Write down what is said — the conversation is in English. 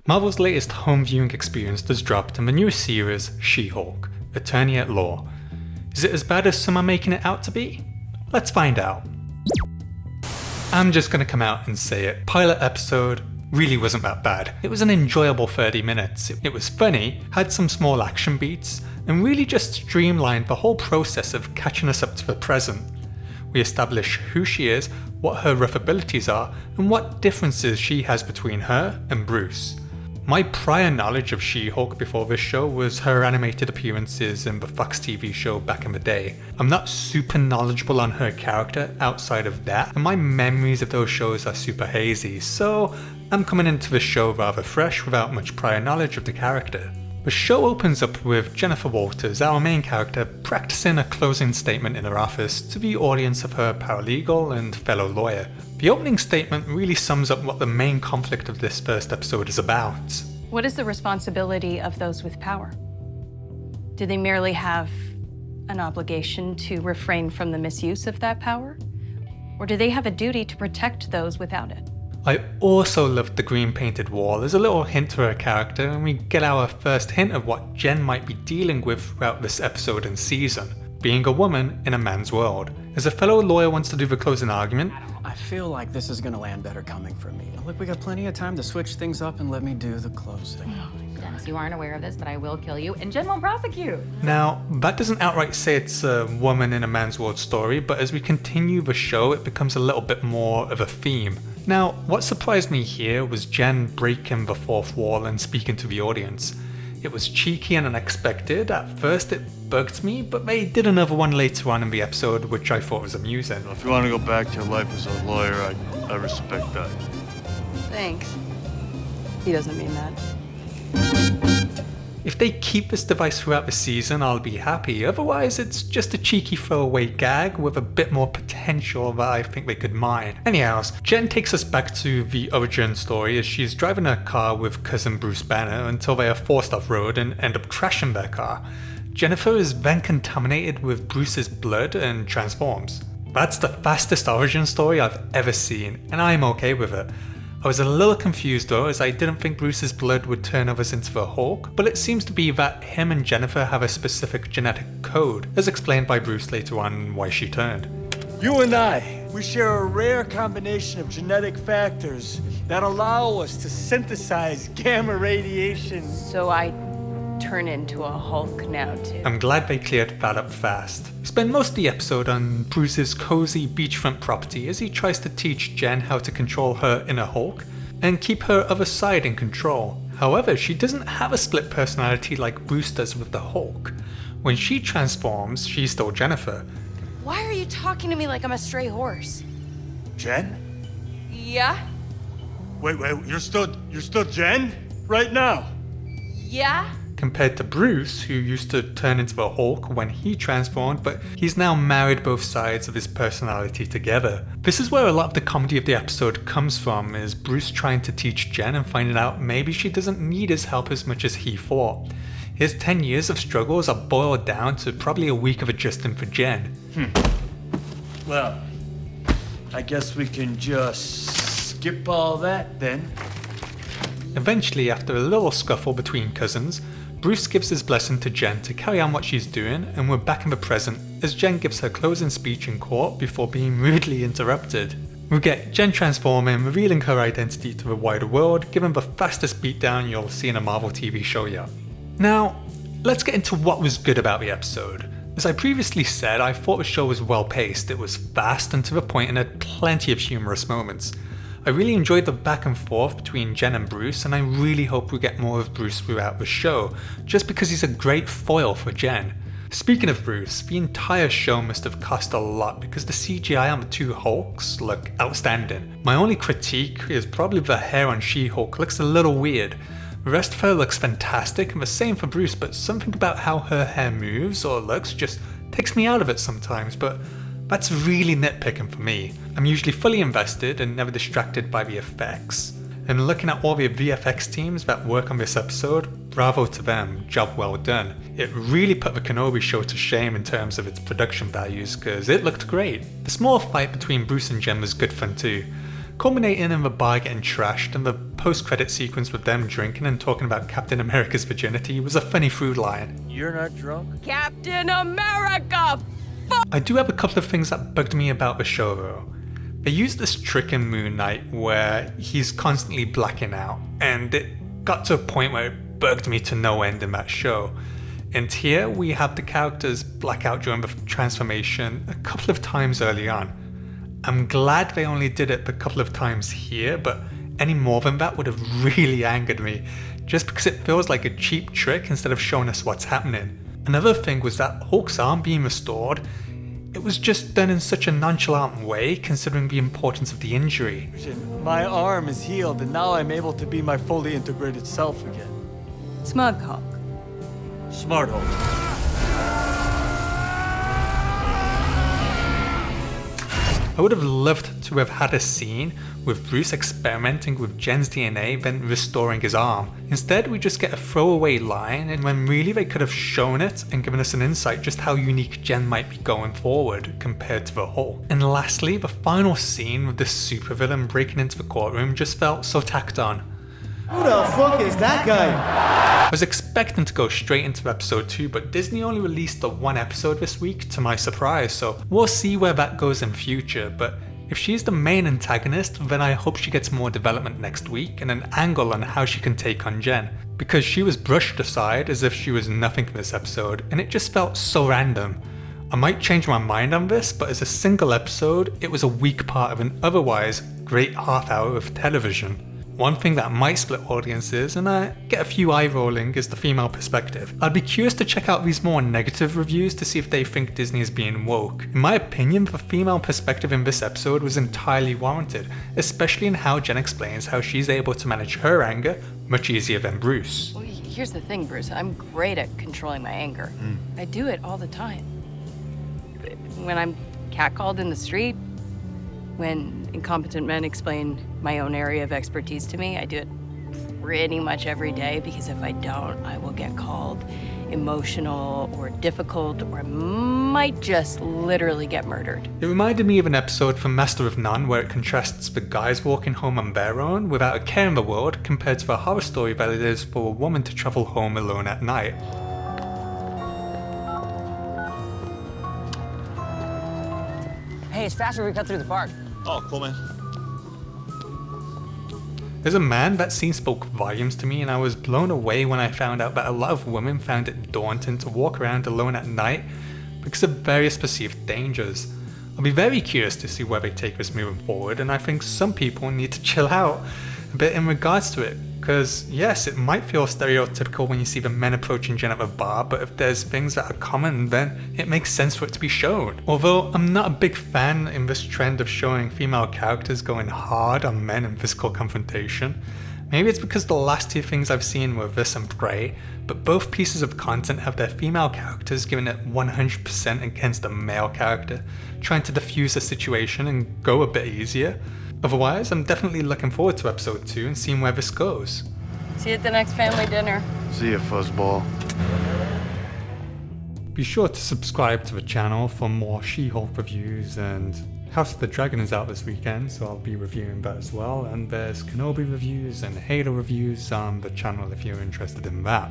Marvel's latest home viewing experience has dropped in the newest series, She-Hulk, Attorney at Law. Is it as bad as some are making it out to be? Let's find out. I'm just gonna come out and say it, pilot episode really wasn't that bad. It was an enjoyable 30 minutes. It was funny, had some small action beats, and really just streamlined the whole process of catching us up to the present. We establish who she is, what her rough abilities are, and what differences she has between her and Bruce. My prior knowledge of She-Hulk before this show was her animated appearances in the Fox TV show back in the day. I'm not super knowledgeable on her character outside of that, and my memories of those shows are super hazy, so I'm coming into the show rather fresh without much prior knowledge of the character. The show opens up with Jennifer Walters, our main character, practicing a closing statement in her office to the audience of her paralegal and fellow lawyer. The opening statement really sums up what the main conflict of this first episode is about. What is the responsibility of those with power? Do they merely have an obligation to refrain from the misuse of that power? Or do they have a duty to protect those without it? I also loved the green painted wall as a little hint to her character, and we get our first hint of what Jen might be dealing with throughout this episode and season, being a woman in a man's world. As a fellow lawyer wants to do the closing argument, I feel like this is gonna land better coming from me. Look, we got plenty of time to switch things up and let me do the closing. Dennis, you aren't aware of this, but I will kill you, and Jen will prosecute. Now, that doesn't outright say it's a woman in a man's world story, but as we continue the show, it becomes a little bit more of a theme. Now, what surprised me here was Jen breaking the fourth wall and speaking to the audience. It was cheeky and unexpected. At first it bugged me, but they did another one later on in the episode, which I thought was amusing. If you want to go back to your life as a lawyer, I respect that. Thanks. He doesn't mean that. If they keep this device throughout the season, I'll be happy. Otherwise, it's just a cheeky throwaway gag with a bit more potential that I think they could mine. Anyhow, Jen takes us back to the origin story as she's driving her car with cousin Bruce Banner until they are forced off-road and end up crashing their car. Jennifer is then contaminated with Bruce's blood and transforms. That's the fastest origin story I've ever seen, and I'm okay with it. I was a little confused though, as I didn't think Bruce's blood would turn others into the Hulk, but it seems to be that him and Jennifer have a specific genetic code, as explained by Bruce later on why she turned. You and I, we share a rare combination of genetic factors that allow us to synthesize gamma radiation. So I turn into a Hulk now too. I'm glad they cleared that up fast. We spend most of the episode on Bruce's cozy beachfront property as he tries to teach Jen how to control her inner Hulk and keep her other side in control. However, she doesn't have a split personality like Bruce does with the Hulk. When she transforms, she's still Jennifer. Why are you talking to me like I'm a stray horse? Jen? Yeah? Wait, you're still Jen? Right now? Yeah? Compared to Bruce, who used to turn into the Hulk when he transformed, but he's now married both sides of his personality together. This is where a lot of the comedy of the episode comes from, is Bruce trying to teach Jen and finding out maybe she doesn't need his help as much as he thought. His 10 years of struggles are boiled down to probably a week of adjusting for Jen. Well, I guess we can just skip all that then. Eventually, after a little scuffle between cousins, Bruce gives his blessing to Jen to carry on what she's doing, and we're back in the present as Jen gives her closing speech in court before being rudely interrupted. We get Jen transforming, revealing her identity to the wider world, giving the fastest beatdown you'll see in a Marvel TV show yet. Now, let's get into what was good about the episode. As I previously said, I thought the show was well paced, it was fast and to the point and had plenty of humorous moments. I really enjoyed the back and forth between Jen and Bruce, and I really hope we get more of Bruce throughout the show, just because he's a great foil for Jen. Speaking of Bruce, the entire show must have cost a lot because the CGI on the two Hulks look outstanding. My only critique is probably the hair on She-Hulk looks a little weird. The rest of her looks fantastic, and the same for Bruce, but something about how her hair moves or looks just takes me out of it sometimes, but that's really nitpicking for me. I'm usually fully invested and never distracted by the effects. And looking at all the VFX teams that work on this episode, bravo to them, job well done. It really put the Kenobi show to shame in terms of its production values, because it looked great. The small fight between Bruce and Jen was good fun too. culminating in the bar getting trashed, and the post-credit sequence with them drinking and talking about Captain America's virginity was a funny through line. You're not drunk? Captain America! I do have a couple of things that bugged me about the show though. They used this trick in Moon Knight where he's constantly blacking out, and it got to a point where it bugged me to no end in that show. And here we have the characters black out during the transformation a couple of times early on. I'm glad they only did it a couple of times here, but any more than that would have really angered me, just because it feels like a cheap trick instead of showing us what's happening. Another thing was that Hulk's arm being restored, it was just done in such a nonchalant way considering the importance of the injury. My arm is healed, and now I'm able to be my fully integrated self again. Smug Hulk. Smart Hulk. I would have loved to have had a scene with Bruce experimenting with Jen's DNA then restoring his arm. Instead we just get a throwaway line, and when really they could have shown it and given us an insight just how unique Jen might be going forward compared to the Hulk. And lastly, the final scene with the supervillain breaking into the courtroom just felt so tacked on. Who the fuck is that guy? I was expecting to go straight into episode 2, but Disney only released the one episode this week to my surprise, so we'll see where that goes in future. But if she's the main antagonist, then I hope she gets more development next week and an angle on how she can take on Jen, because she was brushed aside as if she was nothing for this episode, and it just felt so random. I might change my mind on this, but as a single episode, it was a weak part of an otherwise great half hour of television. One thing that might split audiences and get a few eye rolling is the female perspective. I'd be curious to check out these more negative reviews to see if they think Disney is being woke. In my opinion, the female perspective in this episode was entirely warranted, especially in how Jen explains how she's able to manage her anger much easier than Bruce. Well, here's the thing, Bruce. I'm great at controlling my anger. I do it all the time. When I'm catcalled in the street, when incompetent men explain my own area of expertise to me, I do it pretty much every day, because if I don't, I will get called emotional or difficult, or I might just literally get murdered. It reminded me of an episode from Master of None where it contrasts the guys walking home on their own without a care in the world compared to the horror story that it is for a woman to travel home alone at night. Hey, it's faster if we cut through the park. Oh, cool, man. As a man, that scene spoke volumes to me, and I was blown away when I found out that a lot of women found it daunting to walk around alone at night because of various perceived dangers. I'll be very curious to see where they take this moving forward, and I think some people need to chill out a bit in regards to it. Because yes, it might feel stereotypical when you see the men approaching Jen at the bar, but if there's things that are common, then it makes sense for it to be shown. Although I'm not a big fan in this trend of showing female characters going hard on men in physical confrontation. Maybe it's because the last two things I've seen were this and Prey, but both pieces of content have their female characters giving it 100% against a male character, trying to diffuse the situation and go a bit easier. Otherwise, I'm definitely looking forward to episode 2 and seeing where this goes. See you at the next family dinner. See ya, fuzzball. Be sure to subscribe to the channel for more She-Hulk reviews, and House of the Dragon is out this weekend, so I'll be reviewing that as well, and there's Kenobi reviews and Halo reviews on the channel if you're interested in that.